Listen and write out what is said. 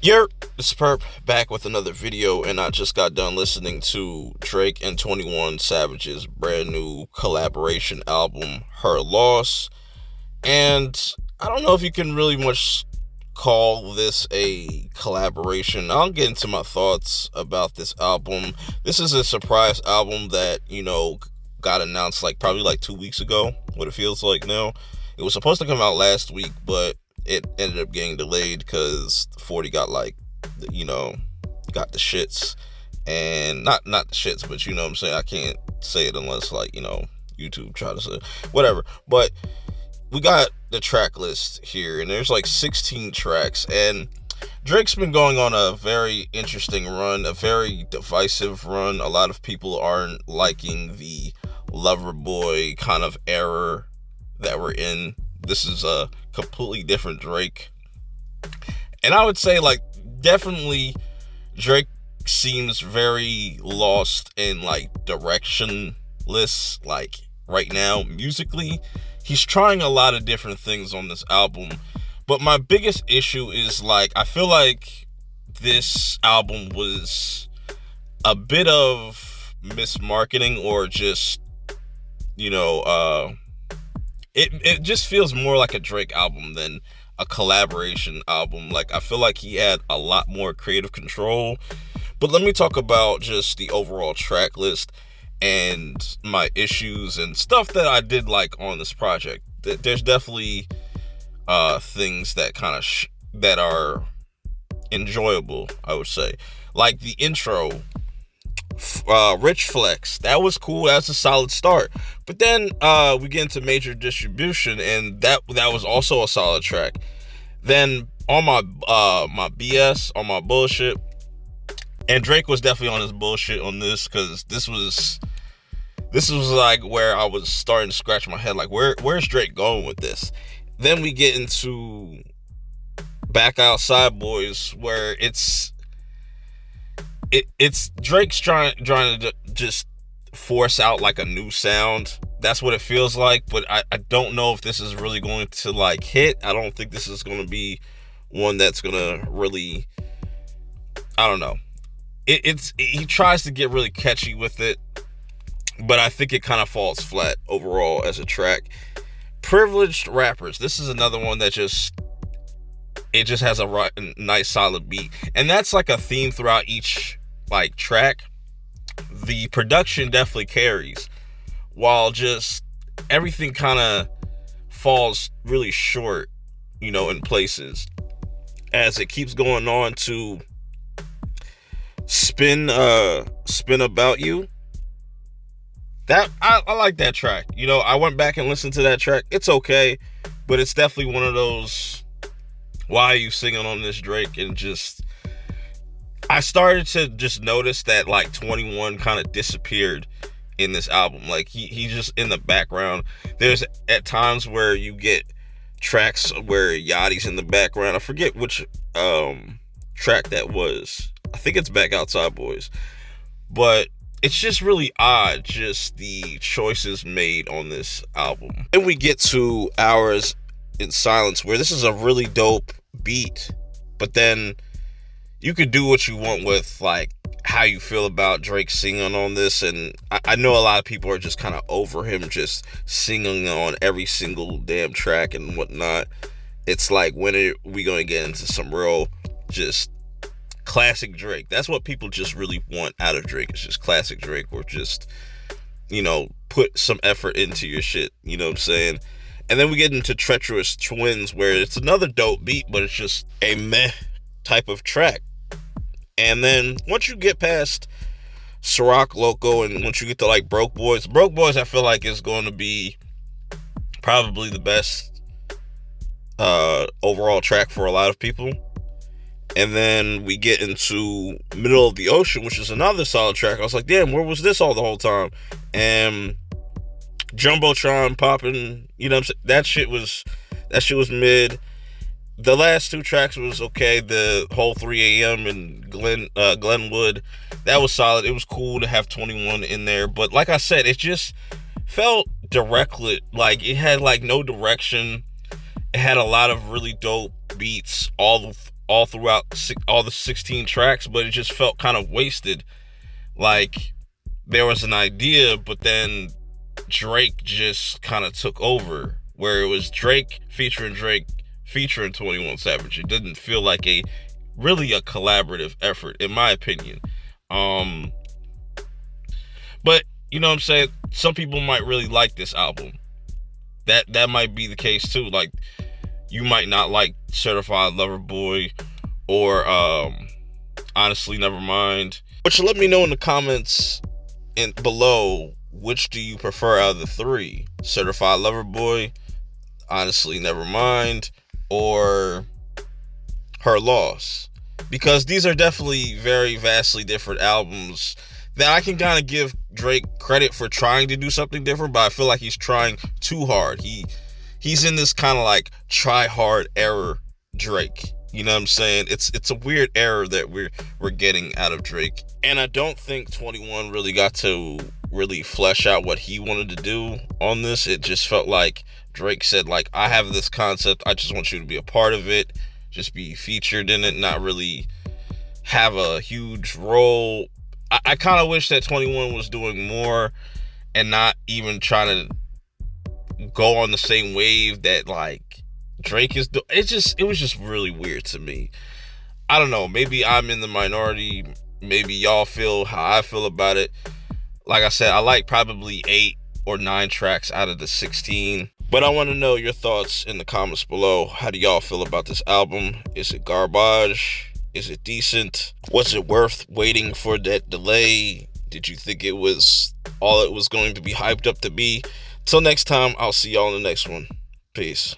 It's Perp back with another video, and I just got done listening to Drake and 21 Savage's brand new collaboration album, Her Loss. And I don't know if you can really much call this a collaboration. I'll get into my thoughts about this album. This is a surprise album that, got announced probably 2 weeks ago, what it feels like now. It was supposed to come out last week, but it ended up getting delayed because 40 got got the shits. And not the shits, but you know what I'm saying, I can't say it unless YouTube try to say whatever. But we got the track list here, and there's 16 tracks, and Drake's been going on a very interesting run, a very divisive run. A lot of people aren't liking the Loverboy kind of era that we're in. This is a completely different Drake. And I would say, definitely Drake seems very lost and, directionless, right now, musically. He's trying a lot of different things on this album. But my biggest issue is, I feel like this album was a bit of mismarketing, or just, it just feels more like a Drake album than a collaboration album. I feel like he had a lot more creative control. But let me talk about just the overall track list and my issues and stuff that I did like on this project. There's definitely things that that are enjoyable, I would say. Like the intro, Rich Flex, that was cool. That's a solid start. But then we get into Major Distribution, and that was also a solid track. Then on my BS, on my bullshit, and Drake was definitely on his bullshit on this, because this was where I was starting to scratch my head, where's Drake going with this? Then we get into Back Outside Boys, where it's Drake's trying to just force out a new sound. That's what it feels like. But I don't know if this is really going to hit. I don't think this is going to be one that's going to really, I don't know. He tries to get really catchy with it, but I think it kind of falls flat overall as a track. Privileged Rappers, this is another one that just has a nice solid beat, and that's a theme throughout each track. The production definitely carries, while just everything kind of falls really short, in places, as it keeps going on to spin About You. That I like that track. I went back and listened to that track. It's okay, but it's definitely one of those, why are you singing on this, Drake? And just, I started to just notice that 21 kind of disappeared in this album. He just in the background. There's at times where you get tracks where Yachty's in the background. I forget which track that was. I think it's Back Outside Boys. But it's just really odd, just the choices made on this album. Then we get to Hours in Silence, where this is a really dope beat, but then you could do what you want with how you feel about Drake singing on this. And I know a lot of people are just kind of over him just singing on every single damn track and whatnot. It's when are we going to get into some real just classic Drake? That's what people just really want out of Drake. It's just classic Drake, or just, put some effort into your shit. You know what I'm saying? And then we get into Treacherous Twins, where it's another dope beat, but it's just a meh type of track. And then once you get past Ciroc Loco, and once you get to Broke Boys, I feel like is going to be probably the best overall track for a lot of people. And then we get into Middle of the Ocean, which is another solid track. I was like, damn, where was this all the whole time? And Jumbotron popping, what I'm saying? That shit was mid. The last two tracks was okay. The whole 3 a.m. and Glenwood, that was solid. It was cool to have 21 in there. But like I said, it just felt directly, like it had like no direction. It had a lot of really dope beats all all throughout all the 16 tracks, but it just felt kind of wasted. Like there was an idea, but then Drake just kind of took over, where it was Drake featuring 21 Savage. It didn't feel like really a collaborative effort, in my opinion. But you know what I'm saying? Some people might really like this album. That might be the case too. Like, you might not like Certified Lover Boy or Honestly Nevermind. But you let me know in the comments below, which do you prefer out of the three? Certified Lover Boy, Honestly Nevermind, or Her Loss? Because these are definitely very vastly different albums that I can kind of give Drake credit for trying to do something different, but I feel like he's trying too hard. He's in this kind of like try hard era Drake. You know what I'm saying? It's a weird era that we're getting out of Drake. And I don't think 21 really got to really flesh out what he wanted to do on this. It just felt like Drake said, like, I have this concept, I just want you to be a part of it, just be featured in it, not really have a huge role. I kind of wish that 21 was doing more and not even trying to go on the same wave that like Drake is doing. It was just really weird to me. I don't know, maybe I'm in the minority, maybe y'all feel how I feel about it. Like I said, I like probably 8 or 9 tracks out of the 16, but I want to know your thoughts in the comments below. How do y'all feel about this album? Is it garbage? Is it decent? Was it worth waiting for that delay? Did you think it was all it was going to be hyped up to be? Till next time, I'll see y'all in the next one. Peace.